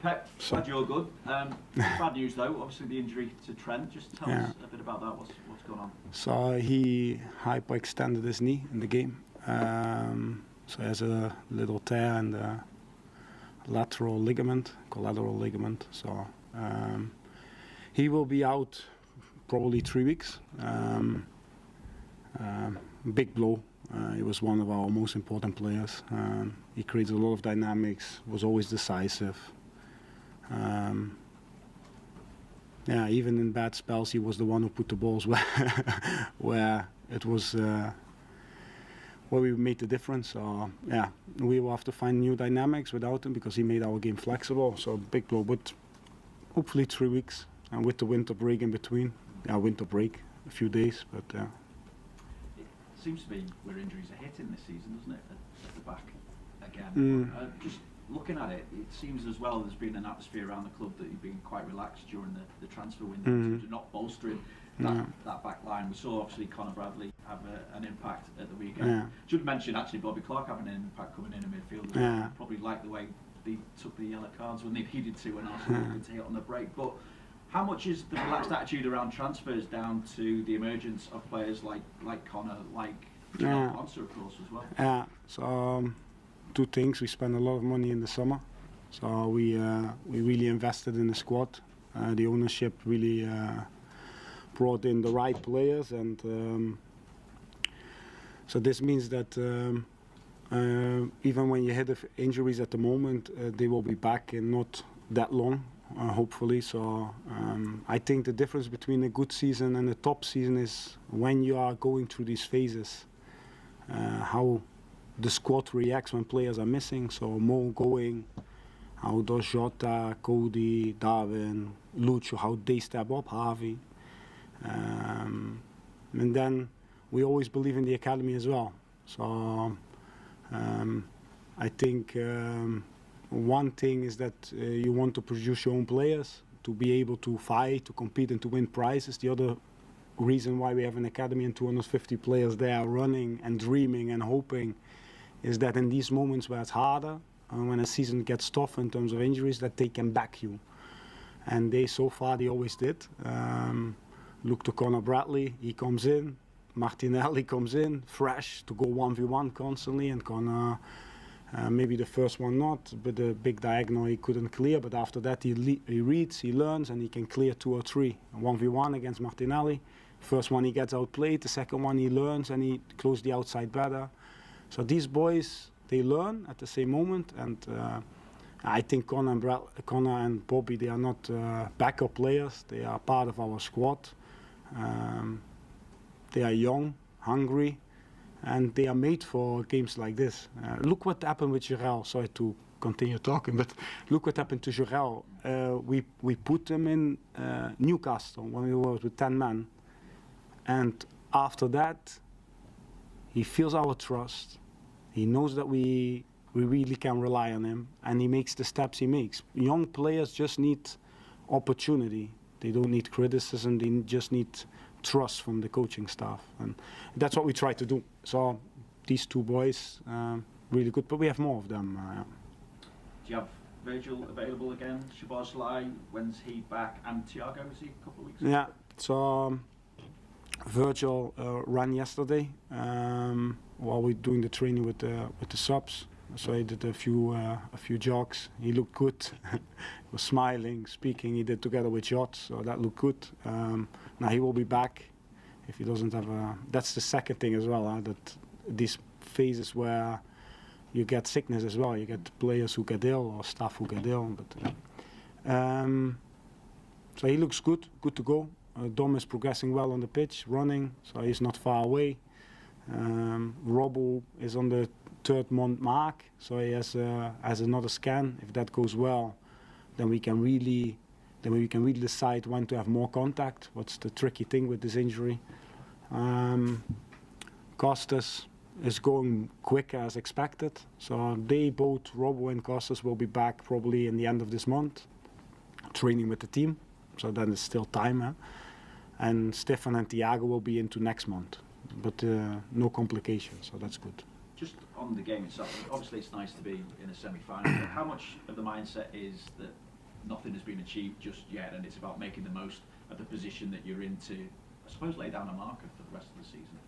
Pep, glad you're good. Bad news though, obviously the injury to Trent. Just tell us a bit about that. What's going on? So he hyperextended his knee in the game. So he has a little tear in the lateral ligament, collateral ligament. So he will be out probably 3 weeks. Big blow. He was one of our most important players. He created a lot of dynamics, was always decisive. Even in bad spells, he was the one who put the balls where it was where we made the difference. So we will have to find new dynamics without him because he made our game flexible. So big blow, but hopefully 3 weeks, and with the winter break in between. Winter break, a few days, but. It seems to be where injuries are hitting this season, doesn't it? At the back again. Just looking at it, it seems as well there's been an atmosphere around the club that you've been quite relaxed during the transfer window in terms of not bolstering that back line. We saw obviously Conor Bradley have an impact at the weekend. Should mention actually Bobby Clark having an impact coming in midfield as well. Probably like the way they took the yellow cards when they needed to and Arsenal needed to hit on the break. But how much is the relaxed attitude around transfers down to the emergence of players like Conor, like Ponce, of course, as well? So two things. We spent a lot of money in the summer. So we really invested in the squad. The ownership really brought in the right players, and so this means that even when you hit injuries at the moment, they will be back in not that long. Hopefully. So I think the difference between a good season and a top season is when you are going through these phases, how the squad reacts when players are missing. So Mo going, how does Jota, Cody, Darwin, Lucho, how they step up, Harvey. And then we always believe in the academy as well. So I think one thing is that you want to produce your own players to be able to fight, to compete and to win prizes. The other reason why we have an academy and 250 players there running and dreaming and hoping is that in these moments where it's harder, when a season gets tough in terms of injuries, that they can back you. And so far they always did. Look to Conor Bradley, he comes in. Martinelli comes in, fresh, to go 1v1 constantly, and Conor maybe the first one not, but the big diagonal he couldn't clear, but after that he reads, he learns, and he can clear 2 or 3. 1v1 against Martinelli. First one he gets outplayed, the second one he learns and he closed the outside better. So these boys, they learn at the same moment, and I think Conor and Bobby, they are not backup players, they are part of our squad. They are young, hungry, and they are made for games like this. Look what happened with Jurel. Sorry to continue talking, but look what happened to Jurel. We put him in Newcastle when we were with 10 men. And after that, he feels our trust. He knows that we really can rely on him, and he makes the steps he makes. Young players just need opportunity. They don't need criticism, they just need trust from the coaching staff, and that's what we try to do. So these 2 boys, really good, but we have more of them. Do you have Virgil available again? Szoboszlai, when's he back? And Thiago, is he a couple of weeks ago? So Virgil ran yesterday while we're doing the training with the subs. So he did a few jogs. He looked good. He was smiling, speaking. He did together with Jot, so that looked good. Now he will be back if he doesn't have a. That's the second thing as well. That these phases where you get sickness as well. You get players who get ill or staff who get ill. But so he looks good to go. Dom is progressing well on the pitch, running, so he's not far away. Robbo is on the 3rd month mark, so he has another scan. If that goes well, then we can really decide when to have more contact. What's the tricky thing with this injury? Costas is going quicker as expected, so they both, Robbo and Costas, will be back probably in the end of this month, training with the team. So then it's still time, and Stefan and Thiago will be into next month, but no complications, so that's good. Just on the game itself, obviously it's nice to be in a semi-final, but how much of the mindset is that nothing has been achieved just yet, and it's about making the most of the position that you're in to, I suppose, lay down a marker for the rest of the season.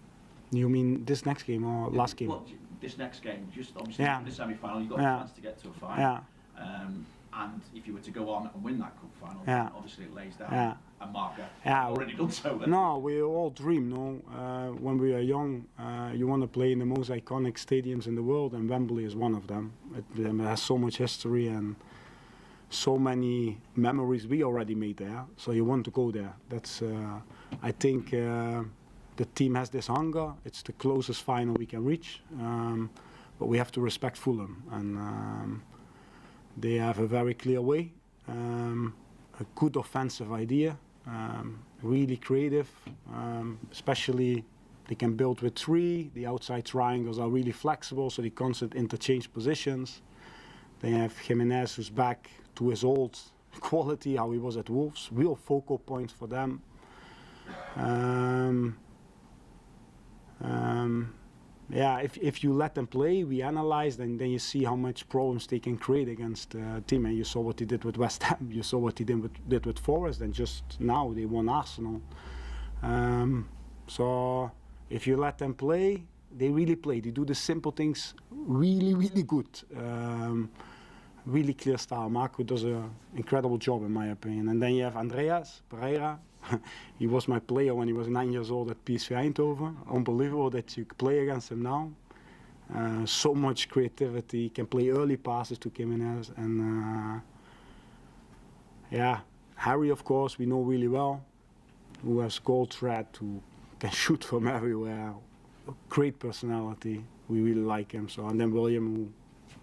You mean this next game or last game? Well, this next game, just obviously in the semi-final, you've got a chance to get to a final. Yeah. And if you were to go on and win that cup final, Yeah. obviously it lays down a marker. Yeah. You've already done so. No, we all dream, no? When we are young, you want to play in the most iconic stadiums in the world, and Wembley is one of them. It has so much history and so many memories we already made there, so you want to go there. That's, I think the team has this hunger. It's the closest final we can reach, but we have to respect Fulham, and they have a very clear way, a good offensive idea, really creative, especially they can build with three. The outside triangles are really flexible, so they constantly interchange positions. They have Jimenez, who's back to his old quality, how he was at Wolves, real focal point for them. Yeah, if you let them play, we analyze, then you see how much problems they can create against a team. And you saw what he did with West Ham, you saw what he did with Forest, and just now they won Arsenal. So if you let them play, they really play. They do the simple things really, really good. Really clear style. Marco does an incredible job, in my opinion. And then you have Andreas Pereira. He was my player when he was 9 years old at PSV Eindhoven. Unbelievable that you play against him now. So much creativity. He can play early passes to Jimenez. And yeah, Harry, of course, we know really well, who has goal threat, who can shoot from everywhere. Great personality. We really like him. So, and then William, who,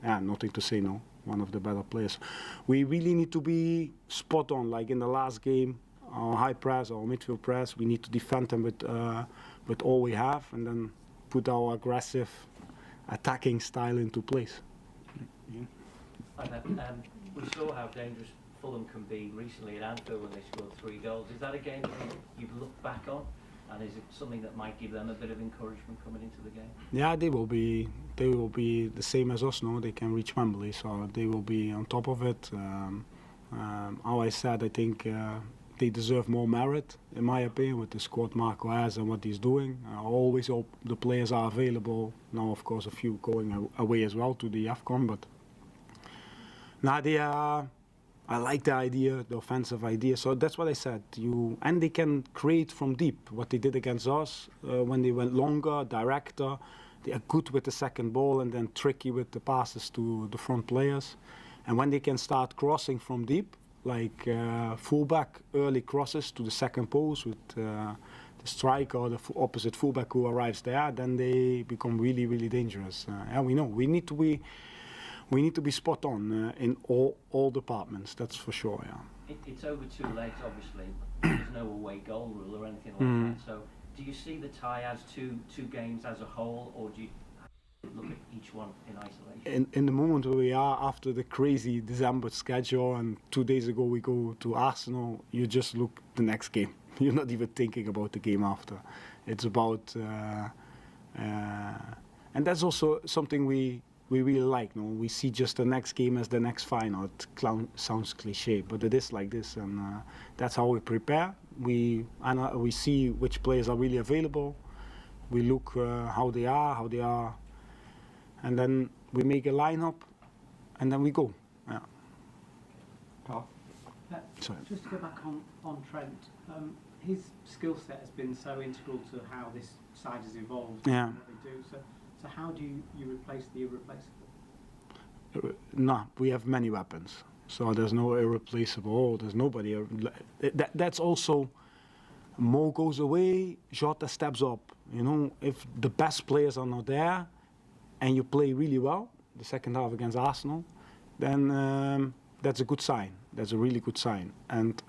yeah, nothing to say, no. One of the better players. We really need to be spot on, like in the last game. Our high press, our midfield press, we need to defend them with all we have, and then put our aggressive attacking style into place. We saw how dangerous Fulham can be recently at Anfield when they scored 3 goals. Is that a game that you've looked back on, and is it something that might give them a bit of encouragement coming into the game? Yeah, they will be the same as us. No, they can reach Wembley, so they will be on top of it. How I said, I think. They deserve more merit, in my opinion, with the squad Marco has and what he's doing. I always hope the players are available. Now, of course, a few going away as well to the AFCON, but Nadia, I like the idea, the offensive idea. So that's what I said. And they can create from deep. What they did against us when they went longer, director. They are good with the second ball and then tricky with the passes to the front players. And when they can start crossing from deep, like fullback early crosses to the second post with the striker or the opposite fullback who arrives there, then they become really, really dangerous. Yeah, we know we need to be spot on in all departments. That's for sure. Yeah. It's over 2 legs, obviously. There's no away goal rule or anything like that. So, do you see the tie as two games as a whole, or do you look at each one in isolation? In the moment where we are after the crazy December schedule, and 2 days ago we go to Arsenal, you just look the next game. You're not even thinking about the game after. It's about, and that's also something we really like. No, we see just the next game as the next final. It sounds cliche, but it is like this, and that's how we prepare. We see which players are really available. We look how they are. And then we make a lineup, and then we go. Yeah. Sorry. Just to go back on Trent, his skill set has been so integral to how this side has evolved. Yeah. And what they do. So how do you replace the irreplaceable? No, we have many weapons, so there's no irreplaceable. There's nobody. That's also. Mo goes away, Jota steps up. You know, if the best players are not there, and you play really well, the second half against Arsenal, then that's a good sign. That's a really good sign, and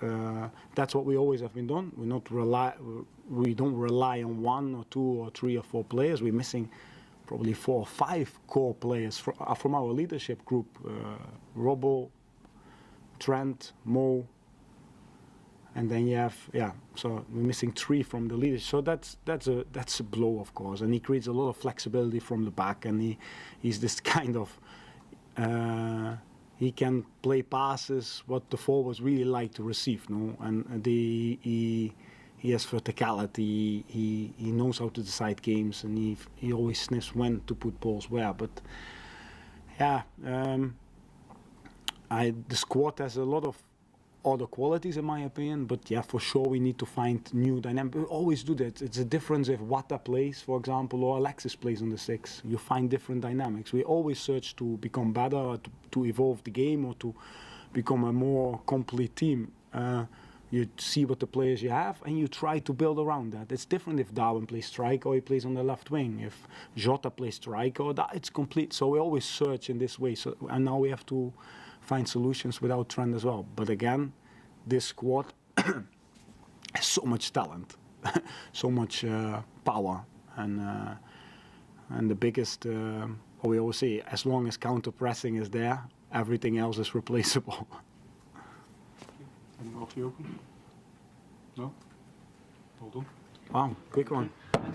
that's what we always have been doing. We don't rely on 1 or 2 or 3 or 4 players. We're missing probably 4 or 5 core players from our leadership group: Robbo, Trent, Mo. And then you have, so we're missing 3 from the leadership. So that's a blow, of course. And he creates a lot of flexibility from the back. And he's this kind of he can play passes what the forwards really like to receive, no? And he has verticality. He knows how to decide games, and he always sniffs when to put balls where. But yeah, the squad has a lot of other qualities in my opinion, but yeah, for sure we need to find new dynamic. We always do that. It's a difference if Wata plays, for example, or Alexis plays on the 6. You find different dynamics. We always search to become better, or to evolve the game, or to become a more complete team. You see what the players you have, and you try to build around that. It's different if Darwin plays striker or he plays on the left wing. If Jota plays striker, it's complete. So we always search in this way. So, and now we have to find solutions without Trent as well. But again, this squad has so much talent, so much power, and the biggest, what we always say, as long as counter pressing is there, everything else is replaceable. Anything off you open? No? Well done. Wow, quick one.